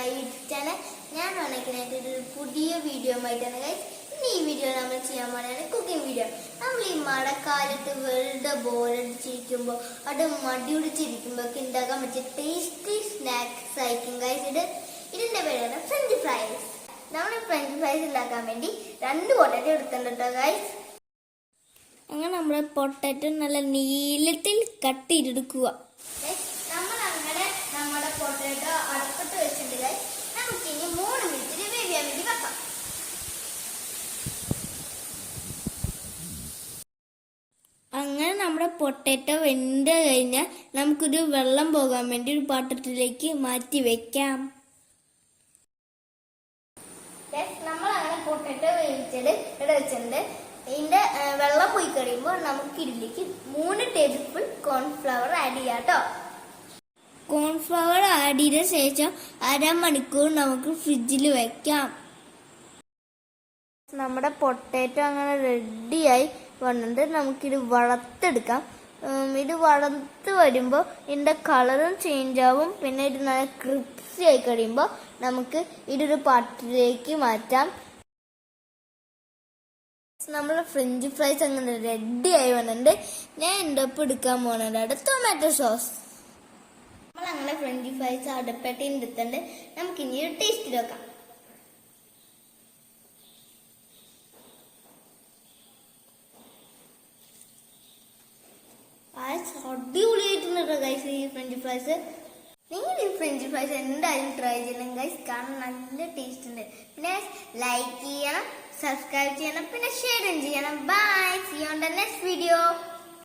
My YouTube channel. ഞാൻ വന്നിട്ട് ഒരു പുതിയ വീഡിയോ ആയിട്ടാണ് ഗൈസ്. ഇന്ന് ഈ വീഡിയോ നമ്മൾ ചെയ്യാൻ പോലെയാണ് കുക്കിംഗ് വീഡിയോ. നമ്മൾ ഈ മഴക്കാലത്ത് വെറുതെ ബോറടിച്ചിരിക്കുമ്പോൾ അത് മടി പിടിച്ചിരിക്കുമ്പോൾ ഉണ്ടാക്കാൻ പറ്റിയ ടേസ്റ്റി സ്നാക്സ് ആയിരിക്കും ഗൈസ്. ഇതിന്റെ പേരാണ് ഫ്രഞ്ച് ഫ്രൈസ്. നമ്മൾ ഫ്രഞ്ച് ഫ്രൈസ് ഉണ്ടാക്കാൻ വേണ്ടി 2 പൊട്ടാറ്റോ എടുത്തിട്ടുണ്ട് കേട്ടോ ഗൈസ്. അങ്ങനെ നമ്മുടെ പൊട്ടാറ്റോ നല്ല നീളത്തിൽ കട്ട് ചെയ്തെടുക്കുക. നമ്മൾ അങ്ങനെ നമ്മുടെ പൊട്ടാറ്റോ അടുപ്പത്ത് വെച്ചിട്ടുണ്ട് ഗൈസ്. നമുക്ക് ഇനി 3 മിനിറ്റിൽ വേവിയാൻ വേണ്ടി വെക്കാം. അങ്ങനെ നമ്മുടെ പൊട്ടാറ്റോ വെന്ത് കഴിഞ്ഞാൽ നമുക്കൊരു വെള്ളം പോകാൻ വേണ്ടി ഒരു പാത്രത്തിലേക്ക് മാറ്റി വെക്കാം. നമ്മൾ അങ്ങനെ പൊട്ടാറ്റോ വേവിച്ചത് ഇവിടെ വെച്ചിട്ടുണ്ട്. ഇതിന്റെ വെള്ളം പോയി കഴിയുമ്പോൾ നമുക്ക് ഇതിലേക്ക് 3 ടേബിൾ സ്പൂൺ കോൺഫ്ലവർ ആഡ് ചെയ്യാം കേട്ടോ. കോൺഫ്ലവർ ആഡ് ചെയ്ത ശേഷം അരമണിക്കൂർ നമുക്ക് ഫ്രിഡ്ജിൽ വെക്കാം. നമ്മുടെ പൊട്ടാറ്റോ അങ്ങനെ റെഡിയായി വന്നിട്ട് നമുക്കിത് വറുത്തെടുക്കാം. ഇത് വറുത്ത് വരുമ്പോൾ ഇതിന്റെ കളറും ചേഞ്ച് ആവും. പിന്നെ ഇത് നല്ല ക്രിസ്പി ആയി കഴിയുമ്പോൾ നമുക്ക് ഇതൊരു പാത്രത്തിലേക്ക് മാറ്റാം. നമ്മൾ ഫ്രഞ്ച് ഫ്രൈസ് അങ്ങനെ റെഡി ആയി വന്നിട്ടുണ്ട്. ഞാൻ എൻ്റെ ഒപ്പം എടുക്കാൻ പോകുന്നത് ടൊമാറ്റോ സോസ്. നമ്മൾ അങ്ങനെ ഫ്രഞ്ച് ഫ്രൈസ് അടുപ്പേട്ട് എടുത്തിട്ടുണ്ട്. നമുക്ക് ഇനി ഒരു ടേസ്റ്റ് നോക്കാം. അടിപൊളിയായിട്ടുണ്ട് ഗൈസ് ഈ ഫ്രഞ്ച് ഫ്രൈസ്. നിങ്ങൾ ഈ ഫ്രഞ്ച് ഫ്രൈസ് എന്തായാലും ട്രൈ ചെയ്യണം ഗൈസ്, കാരണം നല്ല ടേസ്റ്റ് ഉണ്ട്. പിന്നെ ലൈക്ക് ചെയ്യണം, സബ്സ്ക്രൈബ് ചെയ്യണം, പിന്നെ ഷെയർ ചെയ്യണം. Bye, see you on the next video.